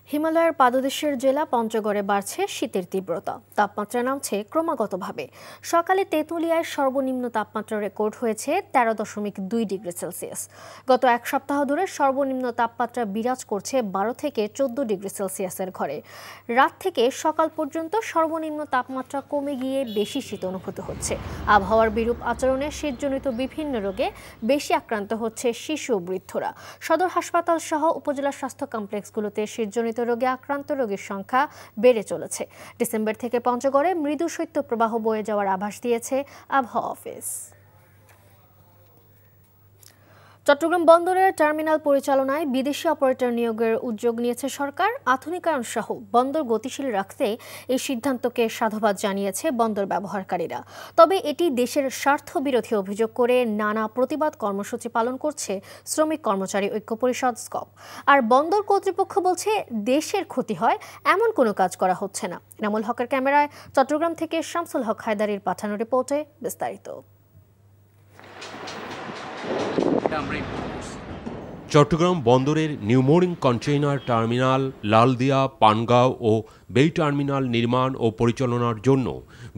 হিমালয়ের পাদদেশের জেলা পঞ্চগড়ে বাড়ছে শীতের তীব্রতা, তাপমাত্রা নামছে ক্রমাগতভাবে। সকালে তেঁতুলিয়ায় সর্বনিম্ন তাপমাত্রা রেকর্ড হয়েছে 13.2 ডিগ্রি সেলসিয়াস। গত এক সপ্তাহ ধরে সর্বনিম্ন তাপমাত্রা বিরাজ করছে 12 থেকে 14 ডিগ্রি সেলসিয়াসের ঘরে। রাত থেকে সকাল পর্যন্ত সর্বনিম্ন তাপমাত্রা কমে গিয়ে বেশি শীত অনুভূত হচ্ছে। আবহাওয়ার বিরূপ আচরণে শীতজনিত বিভিন্ন রোগে বেশি আক্রান্ত হচ্ছে শিশু ও বৃদ্ধরা। সদর হাসপাতাল সহ উপজেলা স্বাস্থ্য কমপ্লেক্সগুলোতে শীতজনিত রোগে আক্রান্ত রোগীর সংখ্যা বেড়ে চলেছে। ডিসেম্বর থেকে পঞ্চগড়ে মৃদু শৈত্যপ্রবাহ বয়ে যাওয়ার আভাস দিয়েছে আবহাওয়া অফিস। চট্টগ্রাম বন্দরের টার্মিনাল পরিচালনায় বিদেশি অপারেটর নিয়োগের উদ্যোগ নিয়েছে সরকার। আধুনিকায়ন সহ বন্দর গতিশীল রাখতে এই সিদ্ধান্তকে সাধুবাদ জানিয়েছে বন্দর ব্যবহারকারীরা। তবে এটি দেশের স্বার্থ বিরোধী অভিযোগ করে নানা প্রতিবাদ কর্মসূচি পালন করছে শ্রমিক কর্মচারী ঐক্য পরিষদ স্কপ। আর বন্দর কর্তৃপক্ষ বলছে দেশের ক্ষতি হয় এমন কোনো কাজ করা হচ্ছে না। এনামুল হকের ক্যামেরায় চট্টগ্রাম থেকে শামসুল হক হায়দারির পাঠানো রিপোর্টে বিস্তারিত। চট্টগ্রাম বন্দরের new mooring container terminal, Laldia, Pangaon ও বেই টার্মিনাল নির্মাণ ও পরিচালনার জন্য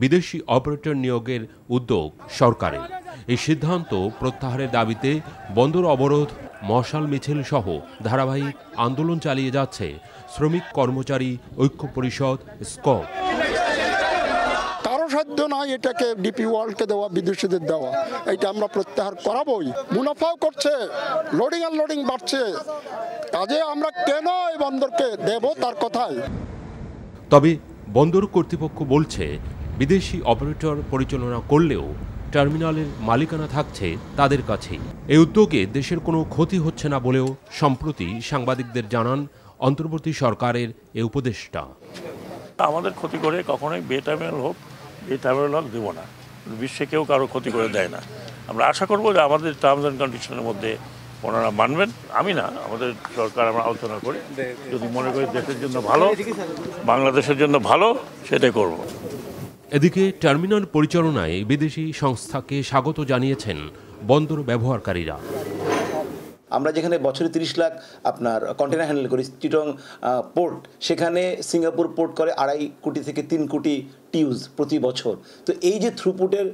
বিদেশি অপারেটর নিয়োগের উদ্যোগ সরকারের। এই সিদ্ধান্ত প্রত্যাহারের দাবিতে বন্দর অবরোধ, মশাল মিছিল সহ ধারাবাহিক আন্দোলন চালিয়ে যাচ্ছে শ্রমিক কর্মচারী ঐক্য পরিষদ স্কপ। সাধ্য নয় এটাকে ডিপি ওয়ার্ল্ডকে দেওয়া, বিদেশিদের দেওয়া, এটা আমরা প্রত্যাহার করাবই। মুনাফাও করছে, লোডিং আনলোডিং বাড়ছে, কাজে আমরা কেন এই বন্দরকে দেব তার কথাই। তবে বন্দর কর্তৃপক্ষ বলছে বিদেশি অপারেটর পরিচালনা করলেও টার্মিনালের মালিকানা থাকছে তাদের কাছেই। এই উদ্যোগে দেশের কোনো ক্ষতি হচ্ছে না বলেও সম্প্রতি সাংবাদিকদের জানান অন্তর্বর্তী সরকারের এ উপদেষ্টা। আমাদের ক্ষতি করে কখনোই বে টার্মিনাল হোক, এই টার্মিনাল দেবো না। বিশ্বে কেউ কারো ক্ষতি করে দেয় না। আমরা আশা করবো যে আমাদের টার্মস অ্যান্ড কন্ডিশনের মধ্যে ওনারা মানবেন। আমি না, আমাদের সরকার আমরা আলোচনা করি, যদি মনে করি দেশের জন্য ভালো, বাংলাদেশের জন্য ভালো, সেটাই করব। এদিকে টার্মিনাল পরিচালনায় বিদেশি সংস্থাকে স্বাগত জানিয়েছেন বন্দর ব্যবহারকারীরা। আমরা যেখানে বছরে 30 লাখ আপনার কন্টেনার হ্যান্ডেল করি, চিটং পোর্ট, সেখানে সিঙ্গাপুর পোর্ট করে 2.5 কোটি থেকে 3 কোটি টিউজ প্রতি বছর। তো এই যে থ্রুপুটের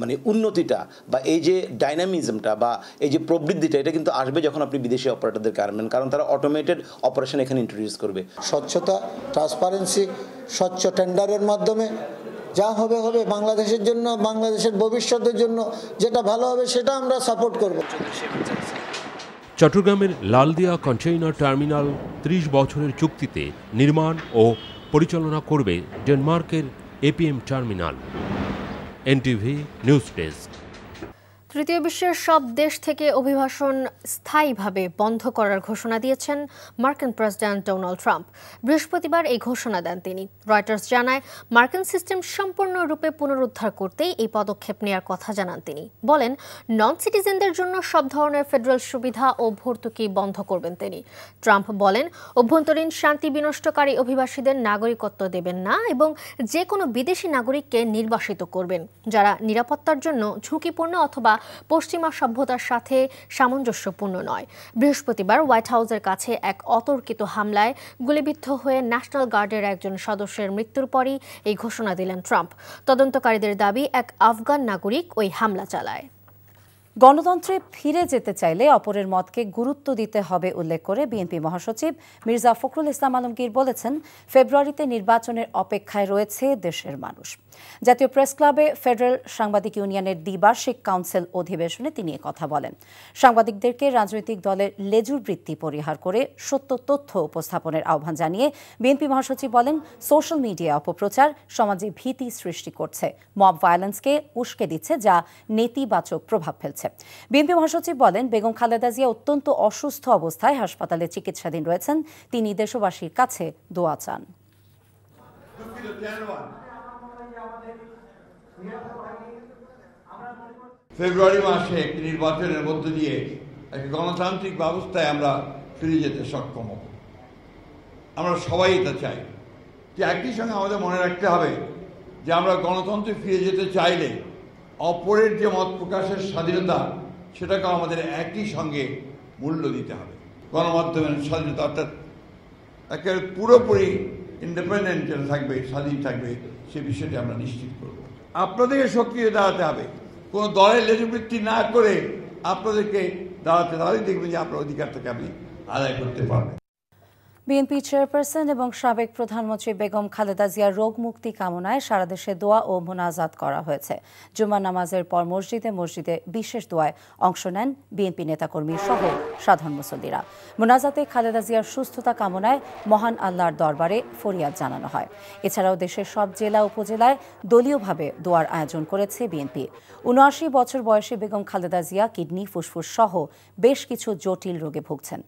মানে উন্নতিটা বা এই যে ডাইনামিজমটা বা এই যে প্রবৃদ্ধিটা, এটা কিন্তু আসবে যখন আপনি বিদেশি অপারেটরদেরকে আনবেন, কারণ তারা অটোমেটেড অপারেশন এখানে ইন্ট্রোডিউস করবে। স্বচ্ছতা, ট্রান্সপারেন্সি, স্বচ্ছ টেন্ডারের মাধ্যমে যা হবে হবে, বাংলাদেশের জন্য, বাংলাদেশের ভবিষ্যতের জন্য যেটা ভালো হবে সেটা আমরা সাপোর্ট করব। চট্টগ্রামের লালদিয়া কন্টেইনার টার্মিনাল 30 বছরের চুক্তিতে নির্মাণ ও পরিচালনা করবে ডেনমার্কের APM terminal. NTV news desk. তৃতীয় বিশ্বের সব দেশ থেকে অভিবাসন স্থায়ীভাবে বন্ধ করার ঘোষণা দিয়েছেন মার্কিন প্রেসিডেন্ট ডোনাল্ড ট্রাম্প। বৃহস্পতিবার এই ঘোষণা দেন তিনি। রয়টার্স জানায়, মার্কিন সিস্টেম সম্পূর্ণরূপে পুনরুদ্ধার করতেই এই পদক্ষেপ নেওয়ার কথা জানান তিনি। বলেন, নন সিটিজেনদের জন্য সব ধরনের ফেডারেল সুবিধা ও ভর্তুকি বন্ধ করবেন তিনি। ট্রাম্প বলেন, অভ্যন্তরীণ শান্তি বিনষ্টকারী অভিবাসীদের নাগরিকত্ব দেবেন না এবং যে কোনো বিদেশি নাগরিককে নির্বাসিত করবেন যারা নিরাপত্তার জন্য ঝুঁকিপূর্ণ অথবা পশ্চিমা সভ্যতার সাথে সামঞ্জস্যপূর্ণ নয়। বৃহস্পতিবার হোয়াইট হাউসের কাছে এক অতর্কিত হামলায় গুলিবিদ্ধ হয়ে ন্যাশনাল গার্ডের একজন সদস্যের মৃত্যুর পরই এই ঘোষণা দিলেন ট্রাম্প। তদন্তকারীদের দাবি, এক আফগান নাগরিক ওই হামলা চালায়। গণতন্ত্রে ফিরে যেতে চাইলে অপরের মতকে গুরুত্ব দিতে হবে উল্লেখ করে বিএনপি মহাসচিব মির্জা ফখরুল ইসলাম আলমগীর বলেছেন, ফেব্রুয়ারিতে নির্বাচনের অপেক্ষায় রয়েছে দেশের মানুষ। জাতীয় প্রেস ক্লাবে ফেডারেল সাংবাদিক ইউনিয়নের দ্বিবার্ষিক কাউন্সিল অধিবেশনে তিনি কথা বলেন। সাংবাদিকদেরকে রাজনৈতিক দলের লেজুর বৃত্তি পরিহার করে সত্য তথ্য উপস্থাপনের আহ্বান জানিয়ে বিএনপি মহাসচিব বলেন, সোশ্যাল মিডিয়া অপপ্রচার সমাজে ভীতি সৃষ্টি করছে, মব ভায়োলেন্সকে উস্কে দিচ্ছে, যা নেতিবাচক প্রভাব ফেলছে। বিএনপি মহাসচিব বলেন, বেগম খালেদা জিয়া অত্যন্ত অসুস্থ অবস্থায় হাসপাতালে চিকিৎসাধীন রয়েছেন। তিনি দেশবাসীর কাছে দোয়া চান। ফেব্রুয়ারি মাসে একটি নির্বাচনের মধ্য দিয়ে একটি গণতান্ত্রিক ব্যবস্থায় আমরা ফিরে যেতে সক্ষম হব। আমরা সবাই এটা চাই। যে একই সঙ্গে আমাদের মনে রাখতে হবে যে আমরা গণতন্ত্রে ফিরে যেতে চাইলে অপরের যে মত প্রকাশের স্বাধীনতা, সেটাকে আমাদের একই সঙ্গে মূল্য দিতে হবে। গণমাধ্যমের স্বাধীনতা, অর্থাৎ একেবারে পুরোপুরি ইন্ডিপেন্ডেন্ট যেটা থাকবে, স্বাধীন থাকবে, সে বিষয়টি আমরা নিশ্চিত করব। আপনাদেরকে সক্রিয় দাঁড়াতে হবে, কোনো দলের লেজবৃত্তি না করে আপনাদেরকে দাঁড়াতে, তাহলেই দেখবেন যে আপনার অধিকারটাকে আপনি আদায় করতে পারবেন। বিএনপি চেয়ারপারসন এবং সাবেক প্রধানমন্ত্রী বেগম খালেদা জিয়ার রোগ মুক্তি কামনায় সারা দেশে দোয়া ও মোনাজাত করা হয়েছে। জুমা নামাজের পর মসজিদে মসজিদে বিশেষ দোয়ায় অংশ নেন বিএনপি নেতাকর্মী সহ সাধারণ মুসল্লিরা। মোনাজাতে খালেদা জিয়ার সুস্থতা কামনায় মহান আল্লাহর দরবারে ফরিয়াদ জানানো হয়। এছাড়াও দেশের সব জেলা উপজেলায় দলীয়ভাবে দোয়ার আয়োজন করেছে বিএনপি। ৭৯ বছর বয়সী বেগম খালেদা জিয়া কিডনি, ফুসফুস সহ বেশ কিছু জটিল রোগে ভুগছেন।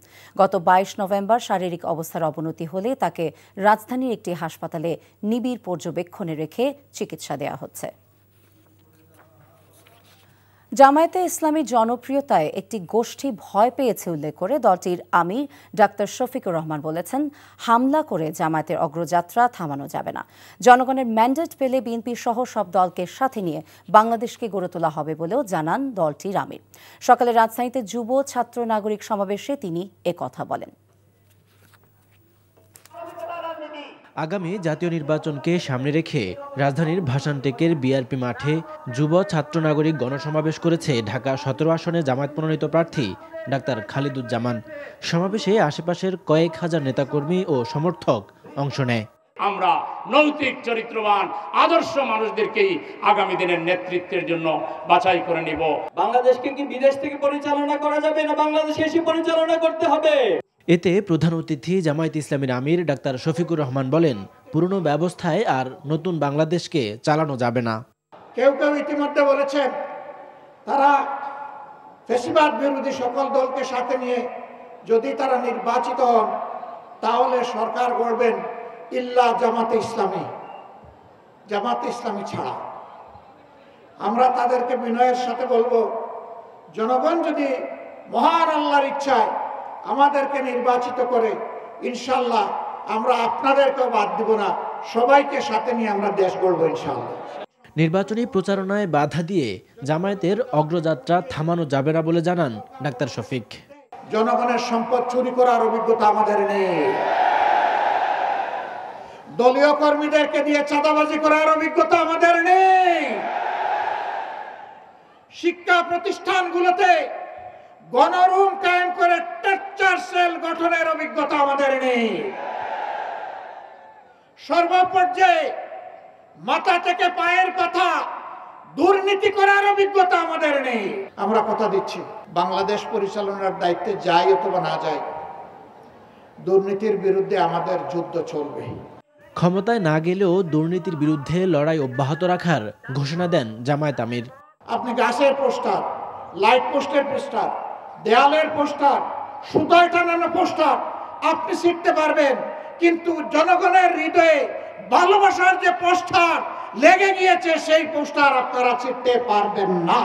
গত ২২ নভেম্বর শারীরিক অবস্থার অবনতি হলে তাকে রাজধানীর একটি হাসপাতালে নিবিড় পর্যবেক্ষণে রেখে চিকিৎসা দেওয়া হচ্ছে। জামায়াতে ইসলামীর জনপ্রিয়তায় একটি গোষ্ঠী ভয় পেয়েছে উল্লেখ করে দলটির আমির ডাক্তার শফিকুর রহমান বলেছেন, হামলা করে জামায়াতের অগ্রযাত্রা থামানো যাবে না। জনগণের ম্যান্ডেট পেলে বিএনপি সহ সব দলকে সাথে নিয়ে বাংলাদেশকে গড়ে তোলা হবে বলেও জানান দলটির আমির। সকালে রাজধানীতে যুব ছাত্র নাগরিক সমাবেশে তিনি একথা বলেন। আগামী জাতীয় নির্বাচনকে সামনে রেখে রাজধানীর ভাসানটেকের বিআরপি মাঠে যুব ছাত্র নাগরিক গণসমাবেশ করেছে ঢাকা ১৭ আসনে জামায়াত মনোনীত প্রার্থী ডাক্তার খালিদুজ্জামান। সমাবেশে আশেপাশের কয়েক হাজার নেতাকর্মী ও সমর্থক অংশ নেয়। আমরা নৈতিক চরিত্রবান আদর্শ মানুষদেরকেই আগামী দিনের নেতৃত্বের জন্য বাছাই করে নিব। বাংলাদেশকে কি বিদেশ থেকে পরিচালনা করা যাবে না বাংলাদেশে এসে পরিচালনা করতে হবে? এতে প্রধান অতিথি জামায়াত ইসলামীর আমির ডাক্তার শফিকুর রহমান বলেন, পুরনো ব্যবস্থায় আর নতুন বাংলাদেশকে চালানো যাবে না। কেউ কেউ ইতিমধ্যে বলেছেন তারা ফ্যাসিবাদ বিরোধী সকল দলকে সাথে নিয়ে যদি তারা নির্বাচিত হন তাহলে সরকার গড়বেন ইল্লা জামাতে ইসলামী, জামাতে ইসলামী ছাড়া। আমরা তাদেরকে বিনয়ের সাথে বলবো, জনগণ যদি মহান আল্লাহর ইচ্ছায় আমাদেরকে নির্বাচিত করে, ইনশাল্লাহ আমরা আপনাদেরকেও বাদ দিব না, সবাইকে সাথে নিয়ে আমরা দেশ গড়ব ইনশাল্লাহ। নির্বাচনী প্রচারণায় বাধা দিয়ে জামায়াতের অগ্রযাত্রা থামানো যাবে না বলে জানান ডাক্তার শফিক। জনগণের সম্পদ চুরি করার অভিজ্ঞতা আমাদের নেই, দলীয় কর্মীদেরকে দিয়ে চাঁদাবাজি করার অভিজ্ঞতা আমাদের নেই, শিক্ষা প্রতিষ্ঠানগুলোতে গণরুম কায়েম করে টর্চার সেল গঠনের অভিজ্ঞতা আমাদের নেই, সর্বপর্যায়ে মাথা থেকে পায়ের কথা দুর্নীতি করার অভিজ্ঞতা আমাদের নেই। আমরা কথা দিচ্ছি, বাংলাদেশ পরিচালনার দায়িত্বে যাই অথবা না যাই, দুর্নীতির বিরুদ্ধে আমাদের যুদ্ধ চলবে। ক্ষমতায় না গেলেও দুর্নীতির বিরুদ্ধে লড়াই অব্যাহত রাখার ঘোষণা দেন জামায়াত আমির। আপনি গাছের পোস্টার, লাইট পোস্টের পোস্টার, দেয়ালের পোস্টার, সুতায় টানানো পোস্টার আপনি ছিঁড়তে পারবেন, কিন্তু জনগণের হৃদয়ে ভালোবাসার যে পোস্টার লেগে গিয়েছে সেই পোস্টার আপনারা ছিঁড়তে পারবেন না।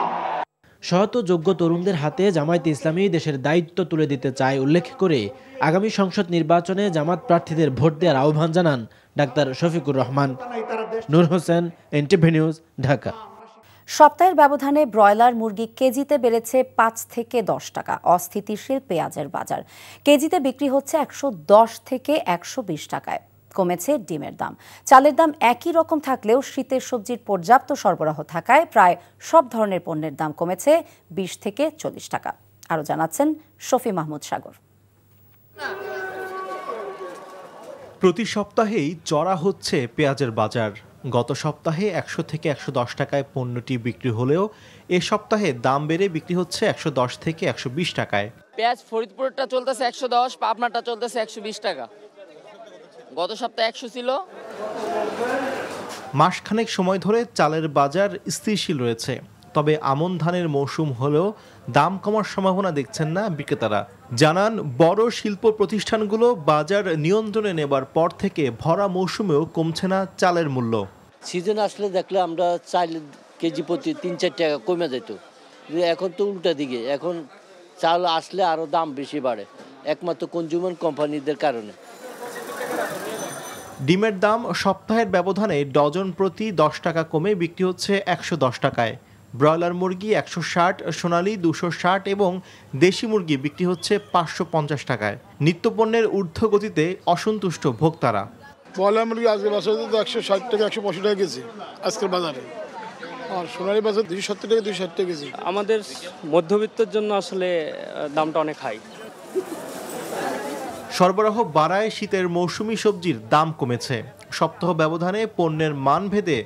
সৎ ও যোগ্য তরুণদের হাতে জামায়াতে ইসলামী দেশের দায়িত্ব তুলে দিতে চায় উল্লেখ করে আগামী সংসদ নির্বাচনে জামাত প্রার্থীদের ভোট দেওয়ার আহ্বান জানান ডাক্তার শফিকুর রহমান। নূর হোসেন, এনটিভি নিউজ, ঢাকা। সপ্তাহের ব্যবধানে ব্রয়লার মুরগি কেজিতে বেড়েছে ৫ থেকে ১০ টাকা। অস্থিতিশীল পেঁয়াজের বাজার, কেজিতে বিক্রি হচ্ছে ১১০ থেকে ১২০ টাকায়। কমেছে ডিমের দাম। চালের দাম একই রকম থাকলেও শীতের সবজির পর্যাপ্ত সরবরাহ থাকায় প্রায় সব ধরনের পণ্যের দাম কমেছে ২০ থেকে ৪০ টাকা। আরও জানাচ্ছেন শফি মাহমুদ সাগর। প্রতি সপ্তাহেই চড়া হচ্ছে পেঁয়াজের বাজার। গত সপ্তাহে ১০০ থেকে ১১০ টাকায় পণ্যটি বিক্রি হলেও এ সপ্তাহে দাম বেড়ে বিক্রি হচ্ছে ১১০ থেকে ১২০ টাকায়। পেঁয়াজ ফরিদপুরটা চলতেছে ১১০, পাবনাটা চলতেছে ১২০ টাকা। গত সপ্তাহে ১০০ ছিল। মাসখানেক সময় ধরে চালের বাজার স্থিতিশীল রয়েছে, তবে আমন ধানের মৌসুম হলেও দাম কমার সম্ভাবনা দেখছেন না বিক্রেতারা। জানান, বড় শিল্প প্রতিষ্ঠানগুলো বাজার নিয়ন্ত্রণে নেবার পর থেকে ভরা মৌসুমেও কমছে না চালের মূল্য। সিজন আসলে দেখলে আমরা চাল কেজি প্রতি ৩-৪ টাকা কমে যেত, এখন তো উল্টা দিকে, এখন চাল আসলে আরও দাম বেশি বাড়ে, একমাত্র কনজিউমার কোম্পানিদের কারণে। ডিমের দাম সপ্তাহের ব্যবধানে ডজন প্রতি ১০ টাকা কমে বিক্রি হচ্ছে ১১০ টাকায়। ব্রয়লার মুরগি 160, সোনালী 260 এবং দেশি মুরগি বিক্রি হচ্ছে 550 টাকায়। নিত্যপণ্যের ঊর্ধ্বগতিতে অসন্তুষ্ট ভোক্তারা। ব্রয়লার মুরগি আজকের বাজারে তো 160 টাকা 185 টাকা কেজি আজকের বাজারে, আর সোনালী বাজার 270 টাকা 260 টাকা কেজি। আমাদের মধ্যবিত্তের জন্য আসলে দামটা অনেক হাই। সরবরাহ বাড়ায় শীতের মৌসুমি সবজির দাম কমেছে। সপ্তাহ ব্যবধানে পণ্যের মান ভেদে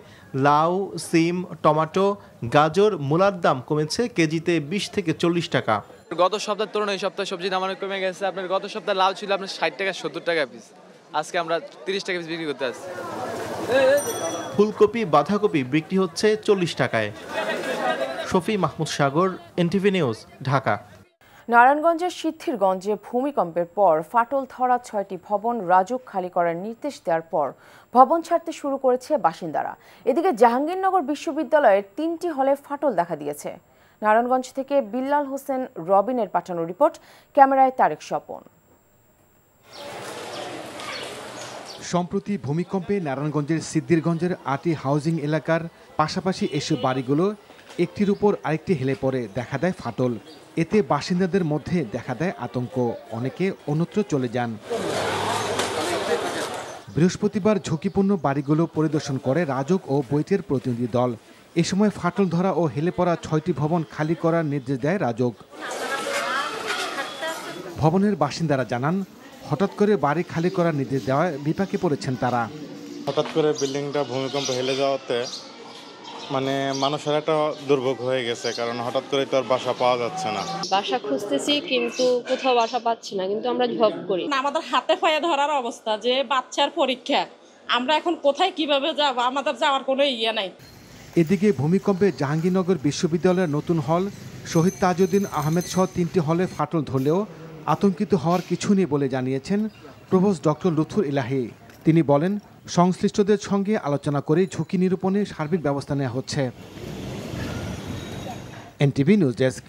লাউ, সিম, টমেটো, গাজর, মূলার দাম কমেছে কেজিতে 20 থেকে 40 টাকা। গত সপ্তাহের তুলনায় এই সপ্তাহে সবজির দাম অনেক কমে গেছে। আপনার গত সপ্তাহে লাউ ছিল আপনার 60 টাকা 70 টাকা পিস, আজকে আমরা 30 টাকা পিস বিক্রি করতে আসছি। ফুলকপি, বাঁধাকপি বিক্রি হচ্ছে 40 টাকায়। শফি মাহমুদ সাগর, এনটিভি নিউজ, ঢাকা। নারায়ণগঞ্জের সিদ্ধিরগঞ্জে ভূমিকম্পের পর ফাটল ধরা 6টি ভবন রাজুক খালি করার নির্দেশ দেওয়ার পর ভবন ছাড়তে শুরু করেছে বাসিন্দারা। এদিকে জাহাঙ্গীরনগর বিশ্ববিদ্যালয়ের 3টি হলে ফাটল দেখা দিয়েছে। নারায়ণগঞ্জ থেকে বিল্লাল হোসেন রবিনের পাঠানো রিপোর্ট, ক্যামেরায় তারেক স্বপন। সম্প্রতি ভূমিকম্পে নারায়ণগঞ্জের সিদ্ধিরগঞ্জের 8টি হাউজিং এলাকার পাশাপাশি এসব বাড়িগুলো একটির উপর আরেকটি হেলে পড়ে দেখা দেয় ফাটল। এতে বাসিন্দাদের মধ্যে দেখা দেয় আতঙ্ক, অনেকে অন্যত্র চলে যান। বৃহস্পতিবার ঝুঁকিপূর্ণ বাড়িগুলো পরিদর্শন করে রাজুক ও বৈঠের প্রতিনিধি দল। এ সময় ফাটল ধরা ও হেলে পড়া 6টি ভবন খালি করার নির্দেশ দেয় রাজুক। ভবনের বাসিন্দারা জানান, হঠাৎ করে বাড়ি খালি করার নির্দেশ দেওয়ায় বিপাকে পড়েছেন তারা। হঠাৎ করে বিল্ডিংটা ভূমিকম্প হেলে যাওয়াতে মানে মানুষের একটা দুর্ভোগ হয়ে গেছে, কারণ হঠাৎ করে তো আর বাসা পাওয়া যাচ্ছে না। বাসা খুঁজতেছি কিন্তু কোথাও বাসা পাচ্ছি না, কিন্তু আমরা জব করি। আমাদের হাতে পায়ে ধরার অবস্থা, যে বাচ্চার পরীক্ষা, আমরা এখন কোথায় কিভাবে যাব, আমাদের যাওয়ার কোনো ইয়ে নাই। এদিকে ভূমিকম্পে জাহাঙ্গীরনগর বিশ্ববিদ্যালয়ের নতুন হল শহীদ তাজউদ্দিন আহমেদ সহ 3টি হলে ফাটল ধরলেও আতঙ্কিত হওয়ার কিছু নেই বলে জানিয়েছেন প্রভোস্ট ডক্টর লুৎফুর ইলাহি। তিনি বলেন, সংশ্লিষ্টদের সঙ্গে আলোচনা করে ঝুঁকি নিরূপণে সার্বিক ব্যবস্থা নেওয়া হচ্ছে। NTV news desk.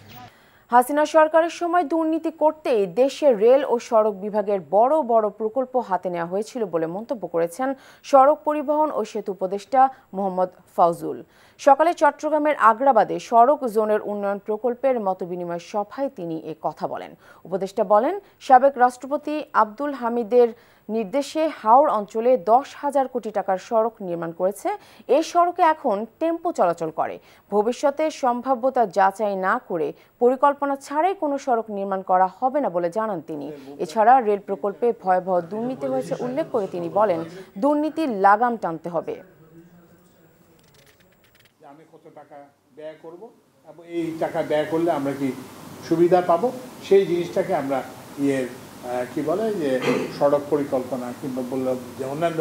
হাসিনা সরকারের সময় দুর্নীতি করতেই দেশের রেল ও সড়ক বিভাগের বড় বড় প্রকল্প হাতে নেওয়া হয়েছিল বলে মন্তব্য করেছেন সড়ক পরিবহন ও সেতু উপদেষ্টা মোহাম্মদ ফাউজুল। সকালে চট্টগ্রামের আগ্রাবাদে সড়ক জোনের উন্নয়ন প্রকল্পের মতবিনিময় সভায় তিনি এ কথা বলেন। উপদেষ্টা বলেন, সাবেক রাষ্ট্রপতি আব্দুল হামিদের নির্দেশে হাওড় অঞ্চলে 10,000 কোটি টাকার সড়ক নির্মাণ করেছে। এই সড়কে এখন টেম্পো চলাচল করে। ভবিষ্যতে সম্ভাব্যতা যাচাই না করে পরিকল্পনা ছাড়াই কোনো সড়ক নির্মাণ করা হবে না বলে জানান তিনি। এছাড়া রেল প্রকল্পে ভয়াবহ দুর্নীতি হয়েছে উল্লেখ করে তিনি বলেন, দুর্নীতির লাগাম টানতে হবে। আমি কত টাকা ব্যয় করব এবং এই টাকা ব্যয় করলে আমরা কি সুবিধা পাবো, সেই জিনিসটাকে আমরা কি বলে যে সড়ক পরিকল্পনা কিংবা বললাম যে অন্যান্য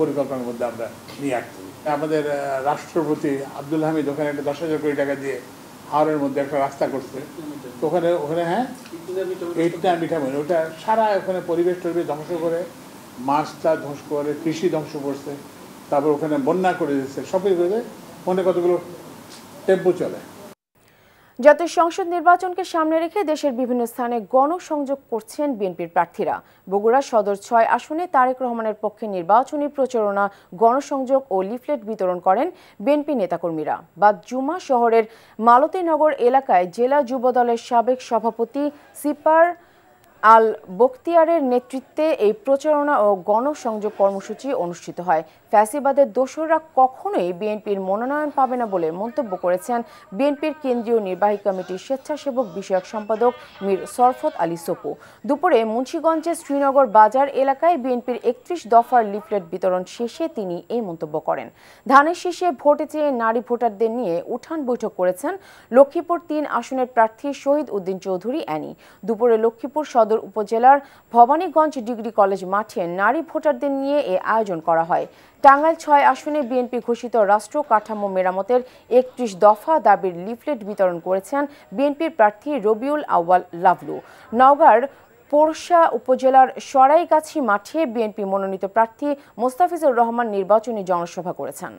পরিকল্পনার মধ্যে আমরা নিয়ে আসতে। আমাদের রাষ্ট্রপতি আব্দুল হামিদ ওখানে একটা 10,000 কোটি টাকা দিয়ে হাওড়ের মধ্যে একটা রাস্তা করছে, তো ওখানে হ্যাঁ 8 মিটার ওটা সারা ওখানে পরিবেশ ধ্বংস করে, মাছটা ধ্বংস করে, কৃষি ধ্বংস করছে, তারপর ওখানে বন্যা করে দিচ্ছে, সবই করে মনে কতগুলো টেম্পো চলে। জাতীয় সংসদ নির্বাচনকে সামনে রেখে দেশের বিভিন্ন স্থানে গণসংযোগ করছেন বিএনপির প্রার্থীরা। বগুড়া সদর 6 আসনে তারেক রহমানের পক্ষে নির্বাচনী প্রচারণা, গণসংযোগ ও লিফলেট বিতরণ করেন বিএনপি নেতাকর্মীরা। বাদ জুমা শহরের মালতীনগর এলাকায় জেলা যুবদলের সাবেক সভাপতি সিপার আল বখতিয়ারের নেতৃত্বে এই প্রচারণা ও গণসংযোগ কর্মসূচি অনুষ্ঠিত হয়। ফ্যাসিবাদের দোসররা কখনোই বিএনপির মনোনয়ন পাবে না বলে মন্তব্য করেছেন বিএনপির কেন্দ্রীয় নির্বাহী কমিটির স্বেচ্ছাসেবক বিষয়ক সম্পাদক মীর সরফত আলী সপু। দুপুরে মুন্সিগঞ্জের শ্রীনগর বাজার এলাকায় বিএনপির 31 দফার লিফলেট বিতরণ শেষে তিনি এই মন্তব্য করেন। ধানের শীষে ভোটে চেয়ে নারী ভোটারদের নিয়ে উঠান বৈঠক করেছেন লক্ষ্মীপুর 3 আসনের প্রার্থী শহীদ উদ্দিন চৌধুরী অ্যানি। দুপুরে লক্ষ্মীপুর সদর উপজেলার ভবানীগঞ্জ ডিগ্রি কলেজ মাঠে নারী ভোটারদের নিয়ে এ আয়োজন করা হয়। টাঙ্গাইল 6 আসনে বিএনপি ঘোষিত রাষ্ট্র কাঠামো মেরামতের 31 দফা দাবির লিফলেট বিতরণ করেছেন বিএনপির প্রার্থী রবিউল আউয়াল লাভলু। নওগাঁর পোরশা উপজেলার সরাইগাছি মাঠে বিএনপি মনোনীত প্রার্থী মোস্তাফিজুর রহমান নির্বাচনী জনসভা করেছেন।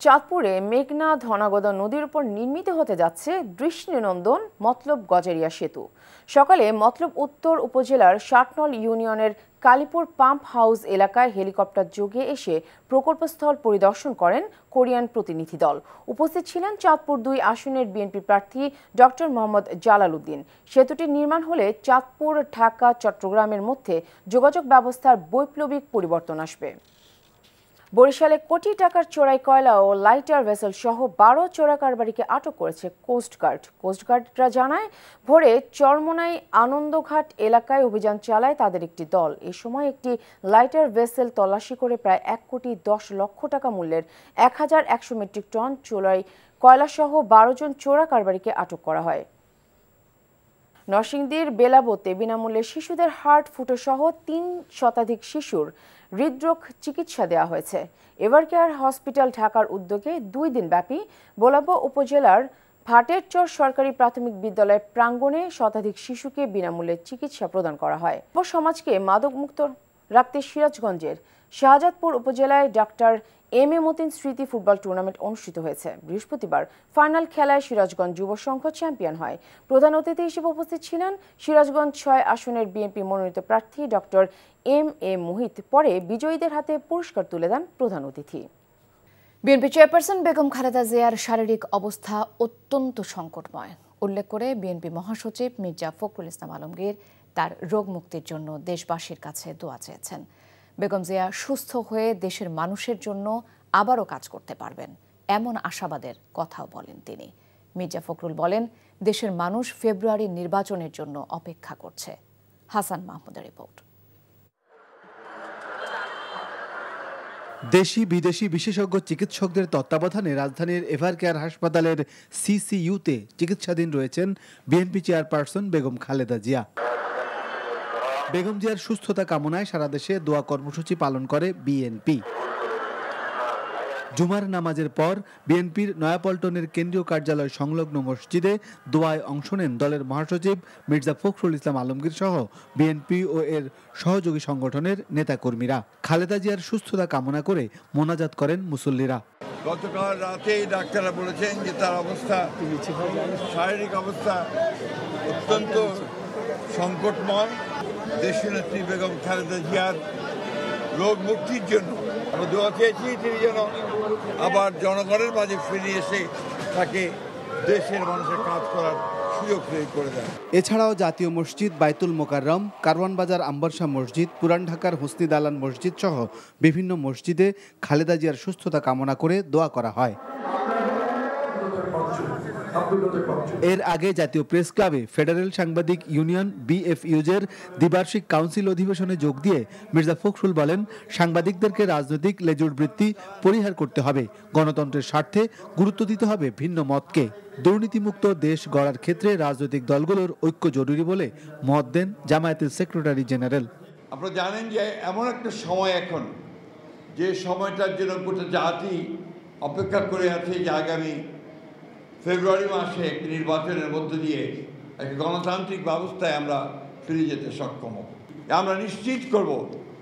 চাঁদপুরে মেঘনা ধনাগদা নদীর উপর নির্মিত হতে যাচ্ছে দৃষ্টিনন্দন মতলব গজারিয়া সেতু। সকালে মতলব উত্তর উপজেলার 60 ইউনিয়নের কালীপুর পাম্প হাউস এলাকায় হেলিকপ্টার যোগে এসে প্রকল্পস্থল পরিদর্শন করেন কোরিয়ান প্রতিনিধি দল। উপস্থিত ছিলেন চাঁদপুর ২ আসনের বিএনপি প্রার্থী ডক্টর মোহাম্মদ জালাল উদ্দিন। সেতুটি নির্মাণ হলে চাঁদপুর, ঢাকা, চট্টগ্রামের মধ্যে যোগাযোগ ব্যবস্থার বৈপ্লবিক পরিবর্তন আসবে। বরিশালে কোটি টাকার চোরাই কয়লা ও লাইটার ভেসেল সহ ১২ চোরা কারবারিকে আটক করেছে কোস্টগার্ড। কোস্টগার্ডরা জানায়, ভোরে চরমোনাই আনন্দঘাট এলাকায় অভিযান চালায় তাদের একটি দল। এ সময় একটি লাইটার ভেসেল তল্লাশি করে প্রায় ১,১০,০০,০০০ টাকা মূল্যের ১,১০০ মেট্রিক টন চোরাই কয়লা সহ ১২ জন চোরা কারবারিকে আটক করা হয়। নরসিংদীর বেলাবোতে বিনামূল্যে শিশুদের হার্ট ফুটো সহ ৩ শতাধিক শিশুর হৃদরোগ চিকিৎসা দেওয়া হয়েছে। এভারকেয়ার হসপিটাল ঢাকার উদ্যোগে ২ দিনব্যাপী বেলাবো উপজেলার ভাটেরচর সরকারি প্রাথমিক বিদ্যালয় প্রাঙ্গণে শতাধিক শিশুকে বিনামূল্যে চিকিৎসা প্রদান করা হয়। সমাজকে মাদকমুক্ত রাখতে সিরাজগঞ্জের শাহজাদপুর উপজেলায় ডাক্তার এম এ মতিন স্মৃতি ফুটবল টুর্নামেন্ট অনুষ্ঠিত হয়েছে। বৃহস্পতিবার ফাইনাল খেলায় সিরাজগঞ্জ যুব সংঘ চ্যাম্পিয়ন হয়। প্রধান অতিথি হিসেবে উপস্থিত ছিলেন সিরাজগঞ্জ ৬ আসনের বিএনপি মনোনীত প্রার্থী ডক্টর এম এ মোহিত। পরে বিজয়ীদের হাতে পুরস্কার তুলে দেন প্রধান অতিথি। বিএনপি চেয়ারপারসন বেগম খালেদা জিয়ার শারীরিক অবস্থা অত্যন্ত সংকটময় উল্লেখ করে বিএনপি মহাসচিব মির্জা ফখরুল ইসলাম আলমগীর তার রোগ মুক্তির জন্য দেশবাসীর কাছে দোয়া চেয়েছেন। বেগম জিয়া সুস্থ হয়ে দেশের মানুষের জন্য আবারও কাজ করতে পারবেন এমন আশাবাদের কথাও বলেন তিনি। মির্জা ফখরুল বলেন, দেশের মানুষ ফেব্রুয়ারির নির্বাচনের জন্য অপেক্ষা করছে। হাসান মাহমুদের রিপোর্ট। দেশি বিদেশি বিশেষজ্ঞ চিকিৎসকদের তত্ত্বাবধানে রাজধানীর এভারকেয়ার হাসপাতালের সিসিইউতে চিকিৎসাধীন রয়েছেন বিএনপি চেয়ারপারসন বেগম খালেদা জিয়া। বেগম জিয়ার সুস্থতা কামনায় সারা দেশে দোয়া কর্মসূচি পালন করে বিএনপি। জুমার নামাজের পর বিএনপির নয়াপল্টনের কেন্দ্রীয় কার্যালয় সংলগ্ন মসজিদে দোয়ায় অংশ নেন দলের মহাসচিব মির্জা ফখরুল ইসলাম আলমগীর সহ বিএনপি ও এর সহযোগী সংগঠনের নেতাকর্মীরা। খালেদা জিয়ার সুস্থতা কামনা করে মোনাজাত করেন মুসল্লিরা। গতকাল রাতেই ডাক্তাররা বলেছেন যে তার অবস্থা, শারীরিক অবস্থা অত্যন্ত সংকটময়। দেশনেত্রী বেগম খালেদা জিয়ার রোগ মুক্তির জন্য আমরা দোয়া চেয়েছি, তিনি যেন আবার জনগণের মাঝে ফিরে এসে তাকে দেশের মানুষের কাজ করার সুযোগ করে দেন। এছাড়াও জাতীয় মসজিদ, বাইতুল মোকাররম, কারওয়ান বাজার আম্বরশাহ মসজিদ, পুরান ঢাকার হুসনি দালান মসজিদ সহ বিভিন্ন মসজিদে খালেদা জিয়ার সুস্থতা কামনা করে দোয়া করা হয়। এর আগে জাতীয় প্রেস ক্লাবে ফেডারেল সাংবাদিক ইউনিয়ন বিএফইউজের দ্বিবার্ষিক কাউন্সিল অধিবেশনে যোগ দিয়ে মির্জা ফখরুল বলেন, সাংবাদিকদেরকে রাজনৈতিক লেজুর বৃত্তি পরিহার করতে হবে, গণতন্ত্রের স্বার্থে গুরুত্ব দিতে হবে ভিন্ন মতকে। দুর্নীতিমুক্ত দেশ গড়ার ক্ষেত্রে রাজনৈতিক দলগুলোর ঐক্য জরুরি বলে মত দেন জামায়াতের সেক্রেটারি জেনারেল। আপনারা জানেন যে এমন একটা সময় এখন, যে সময়টার জন্য গোটা জাতি অপেক্ষা করে আছে যে আগামী ফেব্রুয়ারি মাসে একটি নির্বাচনের মধ্য দিয়ে একটি গণতান্ত্রিক ব্যবস্থায় আমরা ফিরে যেতে সক্ষম হব। আমরা নিশ্চিত করব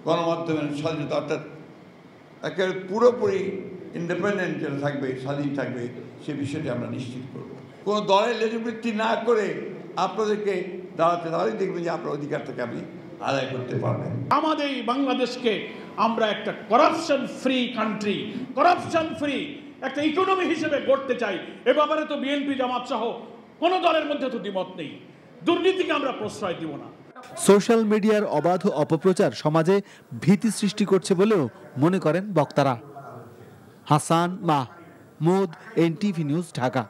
গণমাধ্যমের স্বাধীনতা, অর্থাৎ একেবারে পুরোপুরি ইন্ডিপেন্ডেন্ট যেটা থাকবে, স্বাধীন থাকবে, সে বিষয়টি আমরা নিশ্চিত করব। কোনো দলের লেজুবৃত্তি না করে আপনাদেরকে দাঁড়াতে, তাহলেই দেখবেন যে আপনার অধিকারটাকে আপনি আদায় করতে পারবেন। আমাদের এই বাংলাদেশকে আমরা একটা corruption free country, corruption free একটা ইকোনমি হিসেবে গড়তে চাই। এ ব্যাপারে তো বিএনপি, জামাত সহ কোনো দলের মধ্যে তো দ্বিমত নেই। দুর্নীতিকে আমরা প্রশ্রয় দিব না। সোশ্যাল মিডিয়ার অবাধ অপপ্রচার সমাজে ভীতি সৃষ্টি করছে বলেও মনে করেন বক্তারা। Hasan Mahmud, NTV news, Dhaka.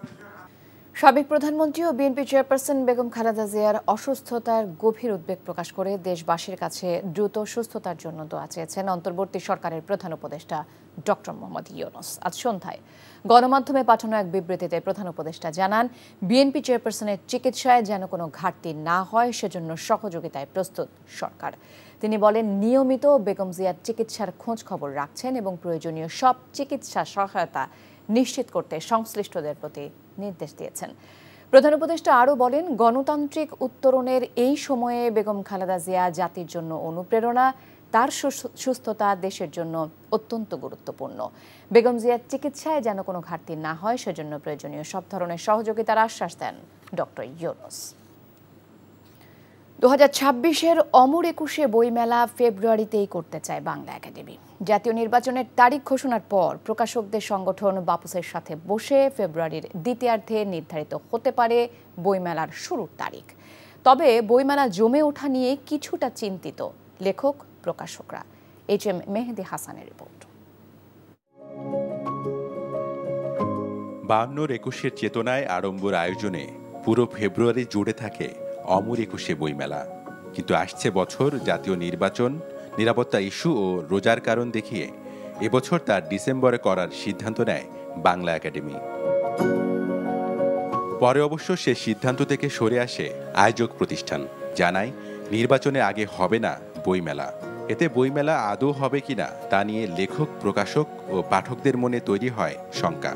সাবেক প্রধানমন্ত্রী ও বিএনপি চেয়ারপারসন বেগম খালেদা জিয়ার অসুস্থতার গভীর উদ্বেগ প্রকাশ করে দেশবাসীর কাছে দ্রুত সুস্থতার জন্য দোয়া চেয়েছেন অন্তর্বর্তী সরকারের প্রধান উপদেষ্টা ডক্টর মোহাম্মদ ইউনূস। আজ সন্ধ্যায় গণমাধ্যমে পাঠানো এক বিবৃতিতে প্রধান উপদেষ্টা জানান, বিএনপি চেয়ারপারসনের চিকিৎসায় যেন কোনো ঘাটতি না হয় সেজন্য সহযোগিতায় প্রস্তুত সরকার। তিনি বলেন, নিয়মিত বেগম জিয়ার চিকিৎসার খোঁজ খবর রাখছেন এবং প্রয়োজনীয় সব চিকিৎসা সহায়তা নিশ্চিত করতে সংশ্লিষ্টদের প্রতি নির্দেশ দিয়েছেন। প্রধান উপদেষ্টা আরও বলেন, গণতান্ত্রিক উত্তরণের এই সময়ে বেগম খালেদা জিয়া জাতির জন্য অনুপ্রেরণা, তার সুস্থতা দেশের জন্য অত্যন্ত গুরুত্বপূর্ণ। বেগম জিয়ার চিকিৎসায় যেন কোনো ঘাটতি না হয় সেজন্য প্রয়োজনীয় সব ধরনের সহযোগিতার আশ্বাস দেন ডক্টর ইউনূস। 2026-এর অমর একুশে বইমেলা ফেব্রুয়ারিতেই করতে চায় বাংলা একাডেমি। জাতীয় নির্বাচনের তারিখ ঘোষণার পর প্রকাশকদের সংগঠন বাপুসের সাথে বসে ফেব্রুয়ারির দ্বিতীয়ার্ধে নির্ধারিত হতে পারে বইমেলার শুরুর তারিখ। তবে বইমেলা জমে ওঠা নিয়ে কিছুটা চিন্তিত লেখক প্রকাশকরা। HM মেহেদি হাসানের রিপোর্ট। 52-21-এর চেতনায় আড়ম্বর আয়োজনে পুরো ফেব্রুয়ারি জুড়ে থাকে অমর একুশে বইমেলা। কিন্তু আসছে বছর জাতীয় নির্বাচন, নিরাপত্তা ইস্যু ও রোজার কারণ দেখিয়ে এবছর তার ডিসেম্বরে করার সিদ্ধান্ত নেয় বাংলা একাডেমি। পরে অবশ্য সে সিদ্ধান্ত থেকে সরে আসে আয়োজক প্রতিষ্ঠান, জানায় নির্বাচনের আগে হবে না বইমেলা। এতে বইমেলা আদৌ হবে কিনা তা নিয়ে লেখক, প্রকাশক ও পাঠকদের মনে তৈরি হয় শঙ্কা।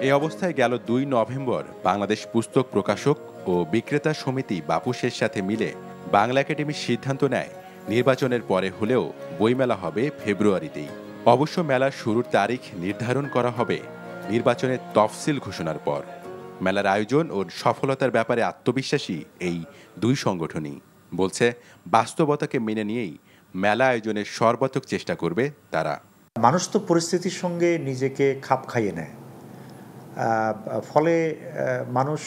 এই অবস্থায় গেল 2 নভেম্বর বাংলাদেশ পুস্তক প্রকাশক ও বিক্রেতা সমিতি বাপুসের সাথে মিলে বাংলা একাডেমির সিদ্ধান্ত নেয় নির্বাচনের পরে হলেও বইমেলা হবে ফেব্রুয়ারিতেই। অবশ্য মেলার শুরুর তারিখ নির্ধারণ করা হবে নির্বাচনের তফসিল ঘোষণার পর। মেলার আয়োজন ও সফলতার ব্যাপারে আত্মবিশ্বাসী এই 2 সংগঠনই। বলছে বাস্তবতাকে মেনে নিয়েই মেলা আয়োজনের সর্বাত্মক চেষ্টা করবে তারা। মানুষ তো পরিস্থিতির সঙ্গে নিজেকে খাপ খাইয়ে নেয়, ফলে মানুষ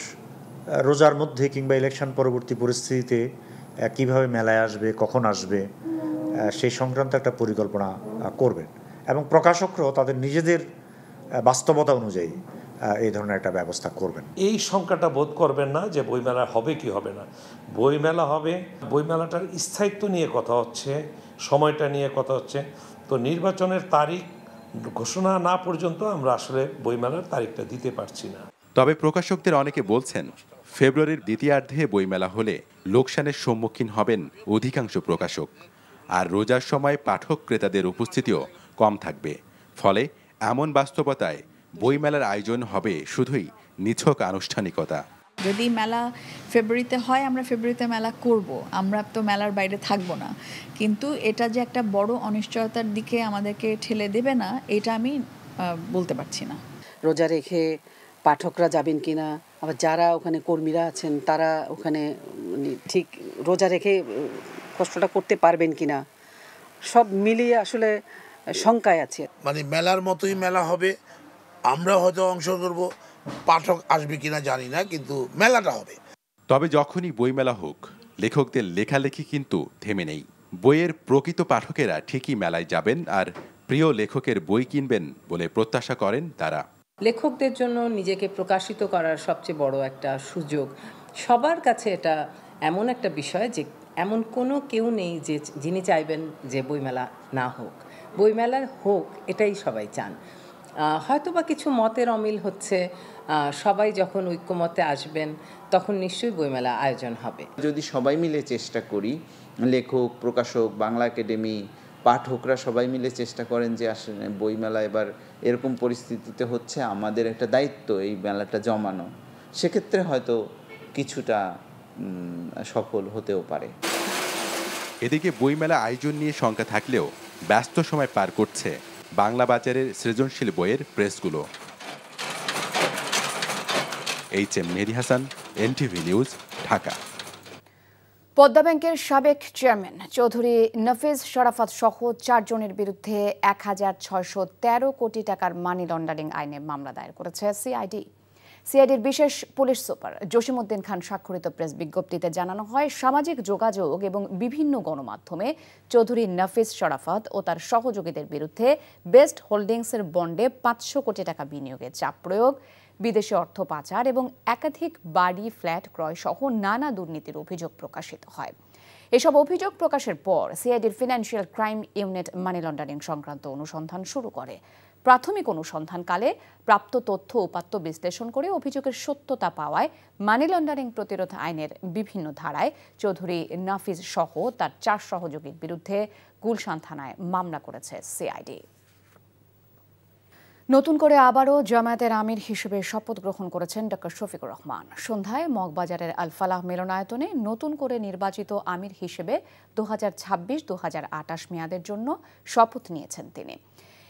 রোজার মধ্যে কিংবা ইলেকশন পরবর্তী পরিস্থিতিতে কিভাবে মেলায় আসবে, কখন আসবে, সেই সংক্রান্ত একটা পরিকল্পনা করবেন এবং প্রকাশকরাও তাদের নিজেদের বাস্তবতা অনুযায়ী এই ধরনের একটা ব্যবস্থা করবেন। এই শঙ্কাটা বোধ করবেন না যে বইমেলা হবে কি হবে না। বইমেলা হবে, বইমেলাটার স্থায়িত্ব নিয়ে কথা হচ্ছে, সময়টা নিয়ে কথা হচ্ছে। তো নির্বাচনের তারিখ ঘোষণা না পর্যন্ত আমরা আসলে বইমেলার তারিখটা দিতে পারছি না। তবে প্রকাশকদের অনেকে বলছেন ফেব্রুয়ারির দ্বিতীয়ার্ধে বইমেলা হলে লোকসানের সম্মুখীন হবেন অধিকাংশ প্রকাশক, আর রোজার সময় পাঠক ক্রেতাদের উপস্থিতিও কম থাকবে। ফলে এমন বাস্তবতায় বইমেলার আয়োজন হবে শুধুই নিছক আনুষ্ঠানিকতা। যদি মেলা ফেব্রুয়ারিতে হয়, আমরা ফেব্রুয়ারিতে মেলা করব, আমরা তো মেলার বাইরে থাকবো না। কিন্তু এটা যে একটা বড় অনিশ্চয়তার দিকে আমাদেরকে ঠেলে দেবে না, এটা আমি বলতে পারছি না। রোজা রেখে পাঠকরা যাবেন কিনা, আবার যারা ওখানে কর্মীরা আছেন তারা ওখানে ঠিক রোজা রেখে কষ্টটা করতে পারবেন কিনা, সব মিলিয়ে আসলে শঙ্কায় আছে। মানে মেলার মতোই মেলা হবে, আমরা হয়তো অংশ করব, পাঠক আসবে কিনা জানি না, কিন্তু মেলাটা হবে। তবে যখনই বইমেলা হোক, লেখকদের লেখালেখি কিন্তু থেমে নেই। বইয়ের প্রকৃত পাঠকেরা ঠিকই মেলায় যাবেন আর প্রিয় লেখকের বই কিনবেন বলে প্রত্যাশা করেন তারা। লেখকদের জন্য নিজেকে প্রকাশিত করার সবচেয়ে বড় একটা সুযোগ। সবার কাছে এটা এমন একটা বিষয় যে এমন কোনো কেউ নেই যে যিনি চাইবেন যে বইমেলা না হোক। বইমেলা হোক, এটাই সবাই চান। হয়তোবা কিছু মতের অমিল হচ্ছে, সবাই যখন ঐক্যমতে আসবেন তখন নিশ্চয়ই বইমেলা আয়োজন হবে। যদি সবাই মিলে চেষ্টা করি, লেখক, প্রকাশক, বাংলা একাডেমি, পাঠকরা সবাই মিলে চেষ্টা করেন যে আসলে বইমেলা এবার এরকম পরিস্থিতিতে হচ্ছে, আমাদের একটা দায়িত্ব এই মেলাটা জমানো, সেক্ষেত্রে হয়তো কিছুটা সফল হতেও পারে। এদিকে বইমেলা আয়োজন নিয়ে শঙ্কা থাকলেও ব্যস্ত সময় পার করছে বাংলা বাজারের সৃজনশীল বইয়ের প্রেসগুলো। HM Mehedi Hasan, NTV news, Dhaka. Padma ব্যাংকের সাবেক চেয়ারম্যান চৌধুরী নফিজ শরাফত সহ 4 জনের বিরুদ্ধে 1613 কোটি টাকার মানি লন্ডারিং আইনে মামলা দায়ের করেছে সিআইডির বিশেষ পুলিশ সুপার জসিমউদ্দিন খান স্বাক্ষরিত প্রেস বিজ্ঞপ্তিতে জানানো হয়, সামাজিক যোগাযোগ এবং বিভিন্ন গণমাধ্যমে চৌধুরী নফিজ শরাফত ও তার সহযোগীদের বিরুদ্ধে বেস্ট হোল্ডিংসের বন্ডে 500 কোটি টাকা বিনিয়োগে চাপ প্রয়োগ, বিদেশি অর্থ পাচার এবং একাধিক বাড়ি, ফ্ল্যাট ক্রয় সহ নানা দুর্নীতির অভিযোগ প্রকাশিত হয়। এসব অভিযোগ প্রকাশের পর সিআইডির financial crime unit money laundering সংক্রান্ত অনুসন্ধান শুরু করে। প্রাথমিক অনুসন্ধানকালে প্রাপ্ত তথ্য উপাত্ত বিশ্লেষণ করে অভিযোগের সত্যতা পাওয়ায় মানি লন্ডারিং প্রতিরোধ আইনের বিভিন্ন ধারায় চৌধুরী নাফিজ সহ তার 4 সহযোগীর বিরুদ্ধে গুলশান থানায় মামলা করেছে সিআইডি। নতুন করে আবারও জামায়াতের আমির হিসেবে শপথ গ্রহণ করেছেন ডক্টর শফিকুর রহমান। সন্ধ্যায় মগবাজারের আল ফালাহ মিলনায়তনে নতুন করে নির্বাচিত আমির হিসেবে 2026-2028 মেয়াদের জন্য শপথ নিয়েছেন তিনি।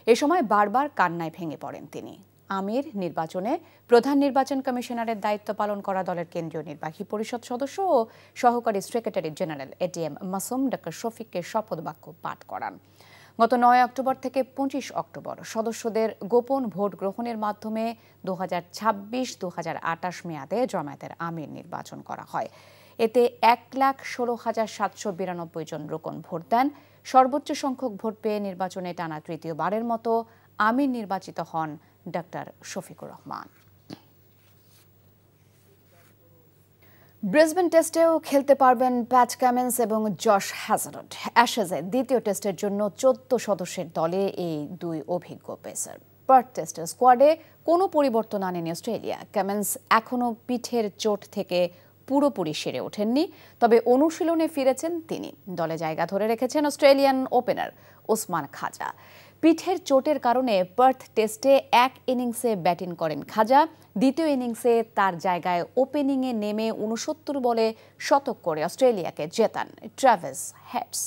এ সময় বারবার কান্নায় ভেঙে পড়েন তিনি। আমির নির্বাচনে প্রধান নির্বাচন কমিশনারের দায়িত্ব পালন করা দলের কেন্দ্রীয় নির্বাহী পরিষদ সদস্য ও সহকারী secretary general ATM Masum doctor শফিককে শপথ বাক্য পাঠ করান। গত 9 অক্টোবর থেকে 25 অক্টোবর সদস্যদের গোপন ভোট গ্রহণের মাধ্যমে 2026-2028 মেয়াদে জামায়াতের আমির নির্বাচন করা হয়। এতে 1,16,792 জন রোকন ভোট দেন। সর্বোচ্চ সংখ্যক ভোট পেয়ে নির্বাচনে টানা তৃতীয়বারের মতো আমির নির্বাচিত হন ডক্টর শফিকুর রহমান। ব্রিসবেন টেস্টেও খেলতে পারবেন প্যাট কামিন্স এবং জশ হ্যাজার্ড। অ্যাশেজে দ্বিতীয় টেস্টের জন্য 14 সদস্যের দলে এই দুই অভিজ্ঞ পেসার। পার্থ টেস্টের স্কোয়াডে কোনো পরিবর্তন আনেনি অস্ট্রেলিয়া। কামিন্স এখনও পিঠের চোট থেকে পুরোপুরি সেরে ওঠেননি, তবে অনুশীলনে ফিরেছেন তিনি। দলে জায়গা ধরে রেখেছেন অস্ট্রেলিয়ান ওপেনার ওসমান খাজা। পিঠের চোটের কারণে পার্থ টেস্টে এক ইনিংসে ব্যাটিং করেন খাজা। দ্বিতীয় ইনিংসে তার জায়গায় ওপেনিংয়ে নেমে 69 বলে শতক করে অস্ট্রেলিয়াকে জেতান ট্রাভিস হেডস।